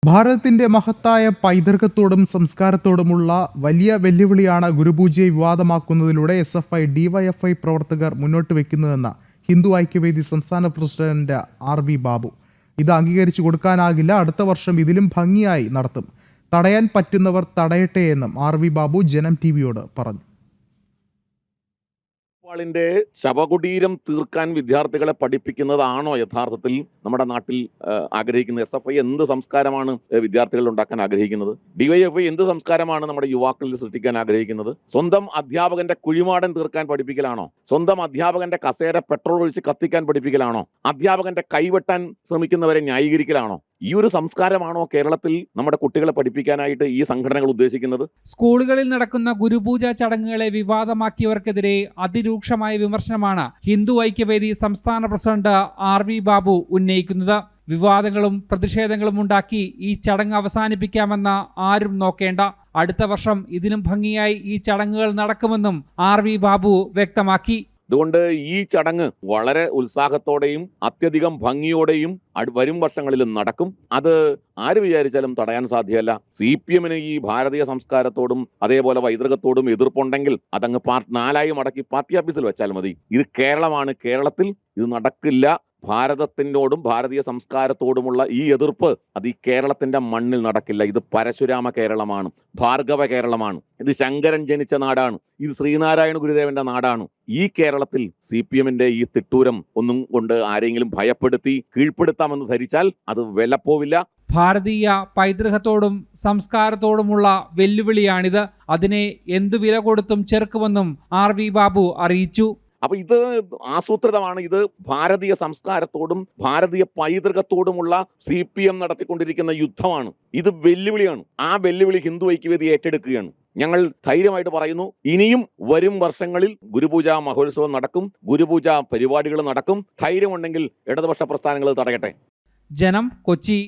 ഭാരതത്തിന്റെ മഹത്തായ പൈതൃകത്തോടും സംസ്കാരത്തോടുമുള്ള വലിയ വെല്ലുവിളിയാണ് ഗുരുപൂജയെ വിവാദമാക്കുന്നതിലൂടെ SFI DYFI പ്രവർത്തകർ മുന്നോട്ട് വയ്ക്കുന്നതെന്ന് ഹിന്ദു ഐക്യവേദി സംസ്ഥാന പ്രസിഡന്റ് RV ബാബു. ഇത് അംഗീകരിച്ചു കൊടുക്കാനാകില്ല, അടുത്ത വർഷം ഇതിലും ഭംഗിയായി നടത്തും. തടയാൻ പറ്റുന്നവർ തടയട്ടെ എന്നും RV ബാബു ജനം TVയോട് പറഞ്ഞു. ിന്റെ ശവകുടീരം തീർക്കാൻ വിദ്യാർത്ഥികളെ പഠിപ്പിക്കുന്നതാണോ യഥാർത്ഥത്തിൽ നമ്മുടെ നാട്ടിൽ ആഗ്രഹിക്കുന്നത്? SFI എന്ത് സംസ്കാരമാണ് വിദ്യാർത്ഥികളിൽ ഉണ്ടാക്കാൻ ആഗ്രഹിക്കുന്നത്? DYFI എന്ത് സംസ്കാരമാണ് നമ്മുടെ യുവാക്കളിൽ സൃഷ്ടിക്കാൻ ആഗ്രഹിക്കുന്നത്? സ്വന്തം അധ്യാപകന്റെ കുഴിമാടൻ തീർക്കാൻ പഠിപ്പിക്കലാണോ? സ്വന്തം അധ്യാപകന്റെ കസേര പെട്രോൾ ഒഴിച്ച് കത്തിക്കാൻ പഠിപ്പിക്കലാണോ? അധ്യാപകന്റെ കൈവെട്ടാൻ ശ്രമിക്കുന്നവരെ ന്യായീകരിക്കലാണോ? ഈ ഒരു സംസ്കാരമാണോ കേരളത്തിൽ നമ്മുടെ കുട്ടികളെ പഠിപ്പിക്കാനായിട്ട് ഈ സംഘടനകൾ ഉദ്ദേശിക്കുന്നത്? സ്കൂളുകളിൽ നടക്കുന്ന ഗുരുപൂജ ചടങ്ങുകളെ വിവാദമാക്കിയവർക്കെതിരെ അതിരൂക്ഷമായ വിമർശനമാണ് ഹിന്ദു ഐക്യവേദി സംസ്ഥാന പ്രസിഡന്റ് RV ബാബു ഉന്നയിക്കുന്നത്. വിവാദങ്ങളും പ്രതിഷേധങ്ങളും ഉണ്ടാക്കി ഈ ചടങ്ങ് അവസാനിപ്പിക്കാമെന്ന് ആരും നോക്കേണ്ട. അടുത്ത വർഷം ഇതിലും ഭംഗിയായി ഈ ചടങ്ങുകൾ നടക്കുമെന്നും RV ബാബു വ്യക്തമാക്കി. അതുകൊണ്ട് ഈ ചടങ്ങ് വളരെ ഉത്സാഹത്തോടെയും അത്യധികം ഭംഗിയോടെയും വരും വർഷങ്ങളിലും നടക്കും. അത് ആര് വിചാരിച്ചാലും തടയാൻ സാധ്യമല്ല. CPM-ന് ഈ ഭാരതീയ സംസ്കാരത്തോടും അതേപോലെ പൈതൃകത്തോടും എതിർപ്പുണ്ടെങ്കിൽ അതങ്ങ് 4 മടക്കി പാർട്ടി ഓഫീസിൽ വെച്ചാൽ മതി. ഇത് കേരളമാണ്, കേരളത്തിൽ ഇത് നടക്കില്ല. ഭാരതത്തിനോടും ഭാരതീയ സംസ്കാരത്തോടുമുള്ള ഈ എതിർപ്പ് അത് ഈ കേരളത്തിന്റെ മണ്ണിൽ നടക്കില്ല. ഇത് പരശുരാമ കേരളമാണ്, ഭാർഗവ കേരളമാണ്, ഇത് ശങ്കരൻ ജനിച്ച നാടാണ്, ഇത് ശ്രീനാരായണ ഗുരുദേവന്റെ നാടാണ്. ഈ കേരളത്തിൽ CPM-ന്റെ ഈ തിട്ടൂരം ഒന്നും കൊണ്ട് ആരെങ്കിലും ഭയപ്പെടുത്തി കീഴ്പ്പെടുത്താമെന്ന് ധരിച്ചാൽ അത് വിലപ്പോവില്ല. ഭാരതീയ പൈതൃകത്തോടും സംസ്കാരത്തോടുമുള്ള വെല്ലുവിളിയാണിത്. അതിനെ എന്തു വില കൊടുത്തും ചെറുക്കുമെന്നും RV ബാബു അറിയിച്ചു. അപ്പൊ ഇത് ആസൂത്രിതമാണ്. ഇത് ഭാരതീയ സംസ്കാരത്തോടും ഭാരതീയ പൈതൃകത്തോടുമുള്ള CPM നടത്തിക്കൊണ്ടിരിക്കുന്ന യുദ്ധമാണ്. ഇത് വെല്ലുവിളിയാണ്. ആ വെല്ലുവിളി ഹിന്ദു ഐക്യവേദി ഏറ്റെടുക്കുകയാണ്. ഞങ്ങൾ ധൈര്യമായിട്ട് പറയുന്നു, ഇനിയും വരും വർഷങ്ങളിൽ ഗുരുപൂജ മഹോത്സവം നടക്കും, ഗുരുപൂജ പരിപാടികൾ നടക്കും. ധൈര്യമുണ്ടെങ്കിൽ ഇടതുപക്ഷ പ്രസ്ഥാനങ്ങൾ തടയട്ടെ. ജനം, കൊച്ചി.